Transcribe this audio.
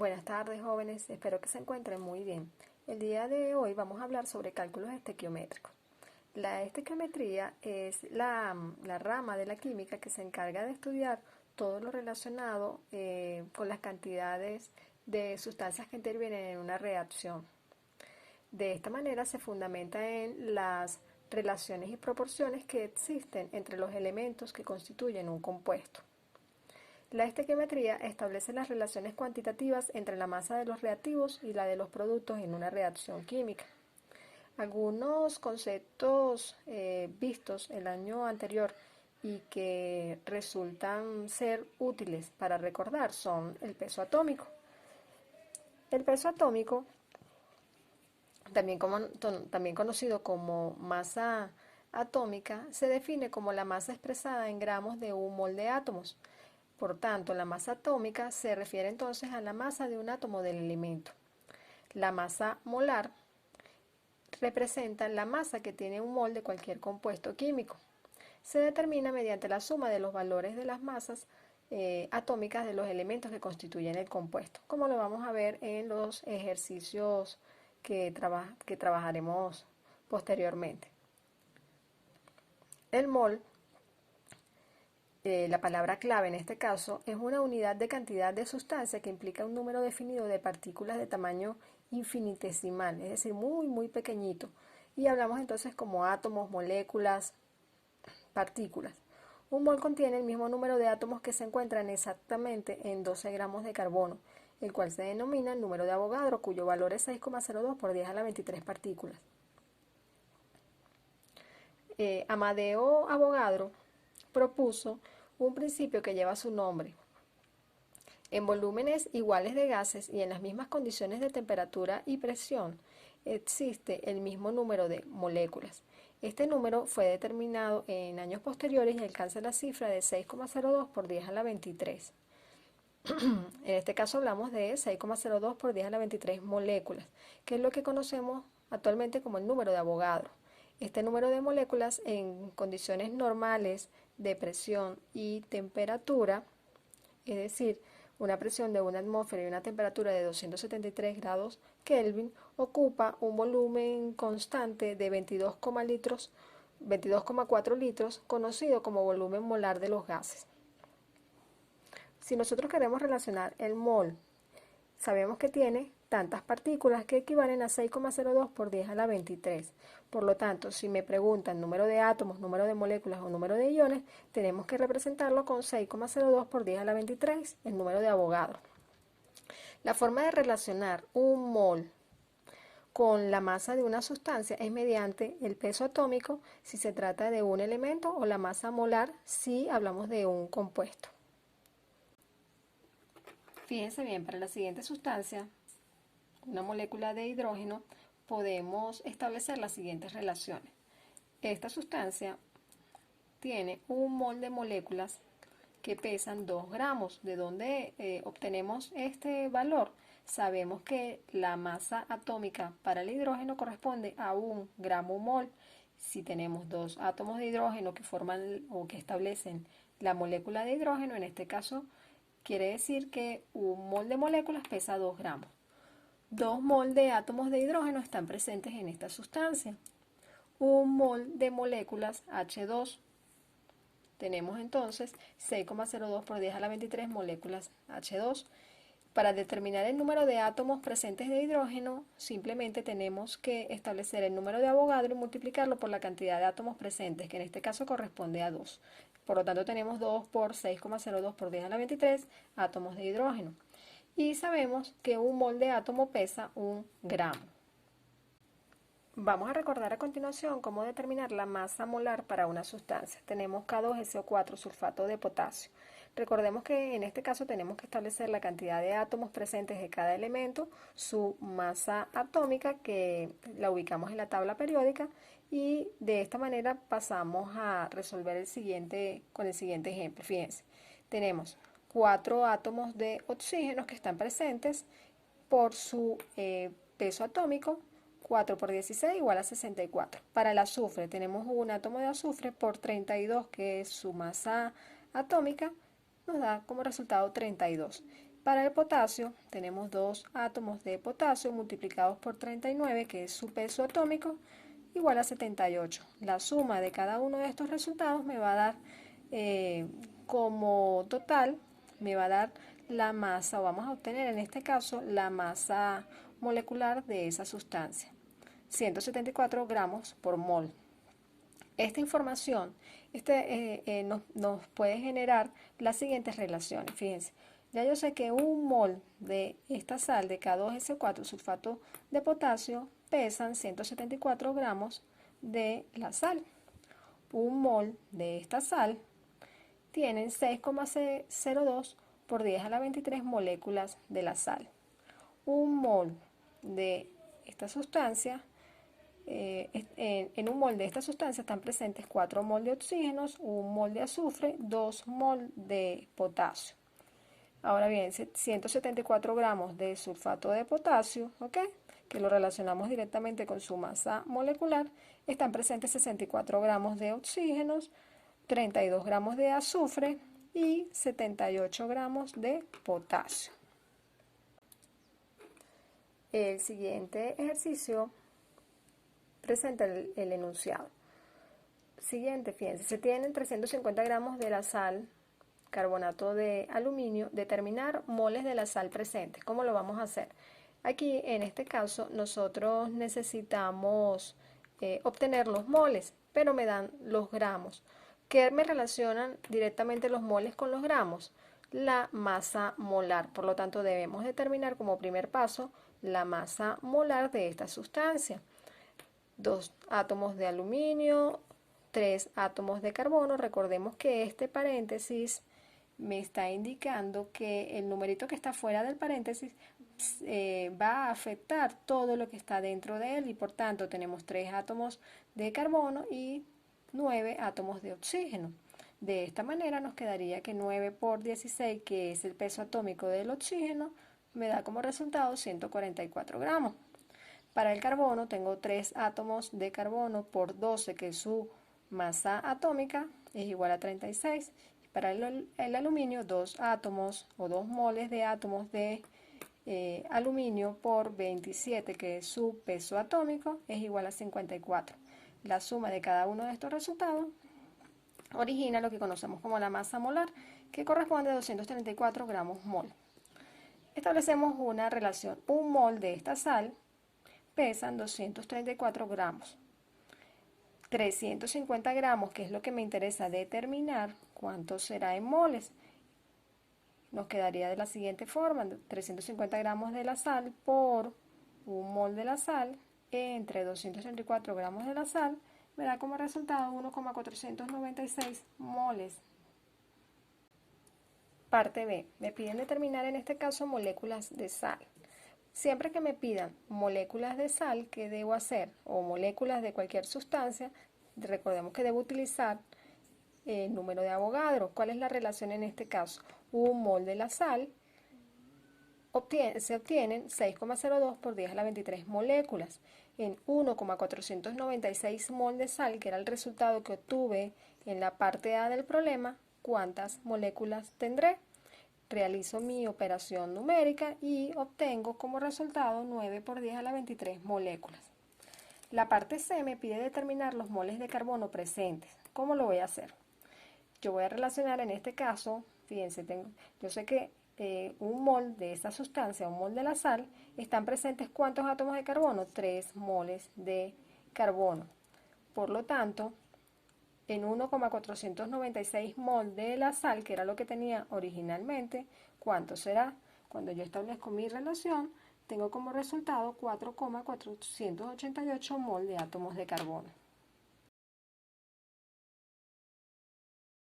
Buenas tardes, jóvenes, espero que se encuentren muy bien. El día de hoy vamos a hablar sobre cálculos estequiométricos. La estequiometría es la rama de la química que se encarga de estudiar todo lo relacionado con las cantidades de sustancias que intervienen en una reacción. De esta manera se fundamenta en las relaciones y proporciones que existen entre los elementos que constituyen un compuesto. La estequiometría establece las relaciones cuantitativas entre la masa de los reactivos y la de los productos en una reacción química. Algunos conceptos vistos el año anterior y que resultan ser útiles para recordar son el peso atómico. El peso atómico, también conocido como masa atómica, se define como la masa expresada en gramos de un mol de átomos. Por tanto, la masa atómica se refiere entonces a la masa de un átomo del elemento. La masa molar representa la masa que tiene un mol de cualquier compuesto químico. Se determina mediante la suma de los valores de las masas atómicas de los elementos que constituyen el compuesto, como lo vamos a ver en los ejercicios que trabajaremos posteriormente. El mol, la palabra clave en este caso, es una unidad de cantidad de sustancia que implica un número definido de partículas de tamaño infinitesimal, es decir, muy pequeñito. Y hablamos entonces como átomos, moléculas, partículas. Un mol contiene el mismo número de átomos que se encuentran exactamente en 12 gramos de carbono, el cual se denomina el número de Avogadro, cuyo valor es 6,02 por 10 a la 23 partículas. Amadeo Avogadro propuso un principio que lleva su nombre. En volúmenes iguales de gases y en las mismas condiciones de temperatura y presión, existe el mismo número de moléculas. Este número fue determinado en años posteriores y alcanza la cifra de 6,02 por 10 a la 23. En este caso hablamos de 6,02 por 10 a la 23 moléculas, que es lo que conocemos actualmente como el número de Avogadro. Este número de moléculas en condiciones normales de presión y temperatura, es decir, una presión de una atmósfera y una temperatura de 273 grados Kelvin, ocupa un volumen constante de 22,4 litros, conocido como volumen molar de los gases. Si nosotros queremos relacionar el mol, sabemos que tiene tantas partículas que equivalen a 6,02 por 10 a la 23. Por lo tanto, si me preguntan número de átomos, número de moléculas o número de iones, tenemos que representarlo con 6,02 por 10 a la 23, el número de Avogadro. La forma de relacionar un mol con la masa de una sustancia es mediante el peso atómico si se trata de un elemento o la masa molar si hablamos de un compuesto. Fíjense bien, para la siguiente sustancia, una molécula de hidrógeno, podemos establecer las siguientes relaciones. Esta sustancia tiene un mol de moléculas que pesan 2 gramos. ¿De dónde obtenemos este valor? Sabemos que la masa atómica para el hidrógeno corresponde a 1 gramo mol. Si tenemos dos átomos de hidrógeno que forman o que establecen la molécula de hidrógeno, en este caso quiere decir que un mol de moléculas pesa 2 gramos. 2 mol de átomos de hidrógeno están presentes en esta sustancia. Un mol de moléculas H2. Tenemos entonces 6,02 por 10 a la 23 moléculas H2. Para determinar el número de átomos presentes de hidrógeno, simplemente tenemos que establecer el número de Avogadro y multiplicarlo por la cantidad de átomos presentes, que en este caso corresponde a 2. Por lo tanto, tenemos 2 por 6,02 por 10 a la 23 átomos de hidrógeno. Y sabemos que un mol de átomo pesa 1 gramo. Vamos a recordar a continuación cómo determinar la masa molar para una sustancia. Tenemos K2SO4, sulfato de potasio. Recordemos que en este caso tenemos que establecer la cantidad de átomos presentes de cada elemento, su masa atómica, que la ubicamos en la tabla periódica, y de esta manera pasamos a resolver con el siguiente ejemplo. Fíjense, tenemos 4 átomos de oxígeno que están presentes por su peso atómico. 4 por 16 igual a 64. Para el azufre tenemos un átomo de azufre por 32, que es su masa atómica, nos da como resultado 32. Para el potasio tenemos 2 átomos de potasio multiplicados por 39, que es su peso atómico, igual a 78. La suma de cada uno de estos resultados me va a dar como total, me va a dar la masa, o vamos a obtener en este caso la masa molecular de esa sustancia, 174 gramos por mol. Esta información nos puede generar las siguientes relaciones. Fíjense, ya yo sé que un mol de esta sal de K2SO4, sulfato de potasio, pesan 174 gramos de la sal. Un mol de esta sal tienen 6,02 por 10 a la 23 moléculas de la sal. Un mol de esta sustancia, en un mol de esta sustancia están presentes 4 mol de oxígenos, 1 mol de azufre, 2 mol de potasio. Ahora bien, 174 gramos de sulfato de potasio, ¿ok?, que lo relacionamos directamente con su masa molecular, están presentes 64 gramos de oxígenos, 32 gramos de azufre y 78 gramos de potasio. El siguiente ejercicio presenta el enunciado. Siguiente, fíjense, se tienen 350 gramos de la sal, carbonato de aluminio, determinar moles de la sal presentes. ¿Cómo lo vamos a hacer? Aquí, en este caso, nosotros necesitamos obtener los moles, pero me dan los gramos. ¿Qué me relacionan directamente los moles con los gramos? La masa molar. Por lo tanto, debemos determinar como primer paso la masa molar de esta sustancia. 2 átomos de aluminio, 3 átomos de carbono. Recordemos que este paréntesis me está indicando que el numerito que está fuera del paréntesis va a afectar todo lo que está dentro de él, y por tanto tenemos 3 átomos de carbono y 9 átomos de oxígeno. De esta manera nos quedaría que 9 por 16, que es el peso atómico del oxígeno, me da como resultado 144 gramos. Para el carbono tengo 3 átomos de carbono por 12, que su masa atómica es igual a 36. Para el aluminio, 2 átomos o 2 moles de átomos de aluminio por 27, que es su peso atómico, es igual a 54. La suma de cada uno de estos resultados origina lo que conocemos como la masa molar, que corresponde a 234 gramos mol. Establecemos una relación. Un mol de esta sal pesan 234 gramos. 350 gramos, que es lo que me interesa determinar cuánto será en moles. Nos quedaría de la siguiente forma: 350 gramos de la sal por un mol de la sal entre 234 gramos de la sal me da como resultado 1,496 moles. Parte B. Me piden determinar en este caso moléculas de sal. Siempre que me pidan moléculas de sal, ¿qué debo hacer? O moléculas de cualquier sustancia, recordemos que debo utilizar el número de Avogadro. ¿Cuál es la relación en este caso? Un mol de la sal se obtienen 6,02 por 10 a la 23 moléculas. En 1,496 mol de sal, que era el resultado que obtuve en la parte A del problema, ¿cuántas moléculas tendré? Realizo mi operación numérica y obtengo como resultado 9 por 10 a la 23 moléculas. La parte C me pide determinar los moles de carbono presentes. ¿Cómo lo voy a hacer? Yo voy a relacionar en este caso, fíjense, yo sé que un mol de esta sustancia, un mol de la sal, están presentes ¿cuántos átomos de carbono? 3 moles de carbono. Por lo tanto, en 1,496 mol de la sal, que era lo que tenía originalmente, ¿cuánto será? Cuando yo establezco mi relación, tengo como resultado 4,488 mol de átomos de carbono.